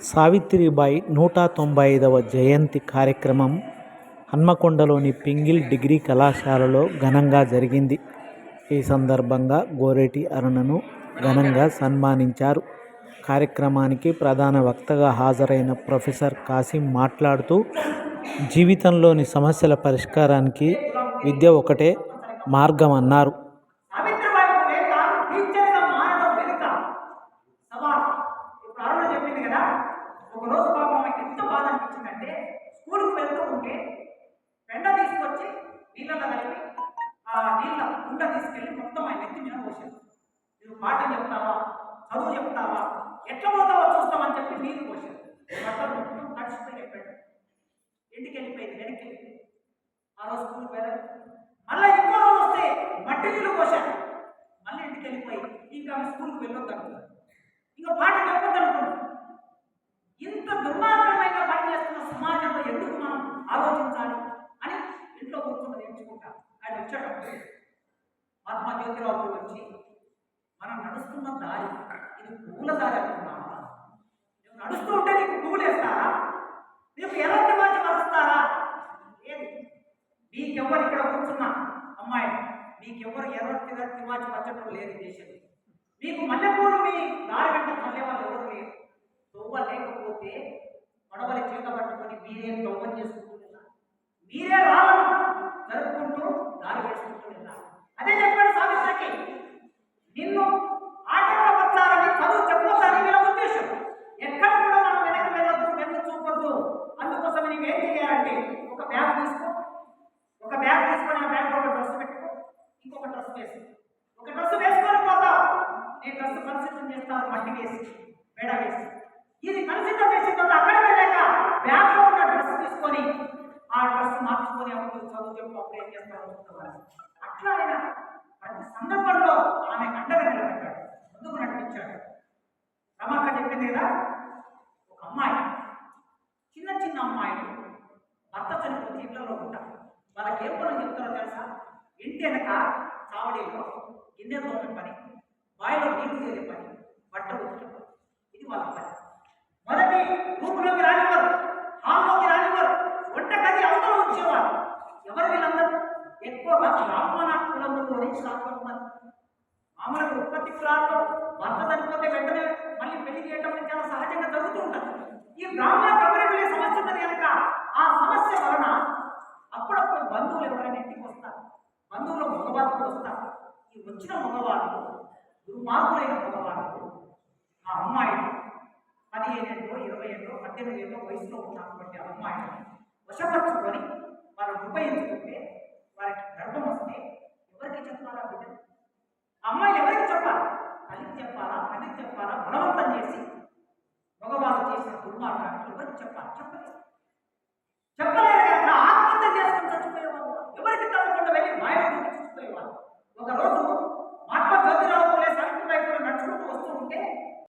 సావిత్రిబాయి 195వ జయంతి కార్యక్రమం హన్మకొండలోని పింగిల్ డిగ్రీ కళాశాలలో ఘనంగా జరిగింది. ఈ సందర్భంగా గోరేటి అరుణను ఘనంగా సన్మానించారు. కార్యక్రమానికి ప్రధాన వక్తగా హాజరైన ప్రొఫెసర్ కాసిం మాట్లాడుతూ, జీవితంలోని సమస్యల పరిష్కారానికి విద్య ఒకటే మార్గమన్నారు. ఒకరోజు పాపం ఆమెకి ఎంత బాధ అనిపించిందంటే, స్కూల్కి వెళ్తూ ఉంటే పెండ తీసుకొచ్చి నీళ్ళలో కలిపి ఆ నీళ్ళ గుండ తీసుకెళ్ళి మొత్తం ఆయన నెత్తి మీద పోసాడు. నువ్వు పాఠం చెప్తావా, చదువు చెప్తావా, ఎట్లా పోతావో చూస్తామని చెప్పి నీళ్ళు పోసాడు. బట్టలు మొత్తం తడిచిపోయి చెప్పాడు. ఇంటికి వెళ్ళిపోయింది, వెనక్కి వెళ్ళిపోయింది. ఆ రోజు స్కూల్కి వెళ్ళాడు. మళ్ళీ ఇంకో రోజు వస్తే మట్టి నీళ్ళు పోసాడు. మళ్ళీ ఇంటికి వెళ్ళిపోయి ఇంకా స్కూల్కి వెళ్ళొద్దు అనుకున్నాడు. ఇంకా పాఠం చెప్పొద్దు అనుకున్నాడు. ఇంత దుర్మార్గమైన పని చేస్తున్న సమాజంలో ఎందుకు మనం ఆలోచించాలి అని ఇంట్లో కూర్చొని ఎంచుకుంటాం. ఆయన వచ్చాడు. మహాత్మా జ్యోతిరావు పూలే వచ్చి, మనం నడుస్తున్న దారి ఇది పువ్వుల దారి అనుకున్నావా? నువ్వు నడుస్తూ ఉంటే నీకు పువ్వులు వేస్తారా? నీకు ఎర్రటి వాటి మరుస్తారా? ఏది మీకెవ్వరు ఇక్కడ కూర్చున్న అమ్మాయి, మీకెవ్వరు ఎర్రటి తివాచి వచ్చటం లేదు దేశం. మీకు మల్లెపూలు మీ దారి వెంట చల్లే వాళ్ళు ఎవరు లేరు. తొవ్వ లేకపోతే గొడవలు చేత పట్టుకొని మీరేం తొవ్వ చేసుకుంటున్నారు, మీరే రాళ్ళను జరుపుకుంటూ దారి వేసుకుంటున్నారు. అదే చెప్పాడు సావిత్రికి. నిన్ను ఆటంక పచ్చారని చదువు చెప్పొద్దని వీళ్ళ ఉద్దేశం. ఎక్కడ కూడా మనం వెనక్కి వెళ్ళొద్దు, వెన్ను చూపొద్దు. అందుకోసం నీవేం చేయాలంటే ఒక బ్యాగ్ తీసుకొని ఆ బ్యాగ్ ఒక డ్రెస్ పెట్టుకో, ఇంకొక డ్రెస్ వేసి, ఒక డ్రెస్ వేసుకొని పోతావు. నేను డ్రెస్ పరిశుద్ధం చేస్తాను, మట్టి వేసి పేడ వేసి. ఇది కలుషితం చేసిన తర్వాత అక్కడ వెళ్ళాక బ్యాగ్లో ఉన్న డ్రెస్ తీసుకొని ఆ డ్రెస్ మార్చుకొని అప్పుడు చదువు చెప్పు, అప్పుడు ఏం చేస్తారో చూసుకోవాలి. అట్లా ఆయన ప్రతి సందర్భంలో ఆమె అండగా నిలబడ్డాడు, ముందుకు నడిపించాడు. రమక్క చెప్పింది కదా, ఒక అమ్మాయి, చిన్న చిన్న అమ్మాయిలు భర్త చనిపోతే ఇళ్లలో ఉంటారు. వాళ్ళకి ఏం పనులు చెప్తారో తెలుసా? ఇంటి వెనక చావడీలో గిన్నె తోమే పని, బాయిలో నీళ్లు చేసే పని, బట్ట ఉతికే పని. ఇది వాళ్ళ పని. మొదటి రూపులోకి రానివారు, హాల్లోకి రానివారు, వంటగది అవతల ఉంచేవారు. ఎవరు వీళ్ళందరూ? ఎక్కువగా బ్రాహ్మణ కులంలోని శాస్త్రం. మామూలుగా ఉత్పత్తి కులాల్లో భర్త చనిపోతే వెంటనే మళ్ళీ పెళ్లి చేయడం చాలా సహజంగా జరుగుతూ ఉంటుంది. ఈ బ్రాహ్మణ కమ్యూనిటీలో సమస్య ఉన్నది కనుక ఆ సమస్య వలన అప్పుడప్పుడు బంధువులు ఎవరైనా ఇంటికి వస్తారు. బంధువులు మగవాళ్ళు కూడా వస్తారు. ఈ వచ్చిన మగవాళ్ళు దుర్మార్గులైన మగవాళ్ళు ఆ అమ్మాయి 15 ఏళ్ళు, 20 ఏళ్ళు, 18 ఏళ్ళు వయసులో ఉన్నటువంటి అమ్మాయిని వశపరుచుకొని వాళ్ళు ఉపయోగించుకుంటే వారికి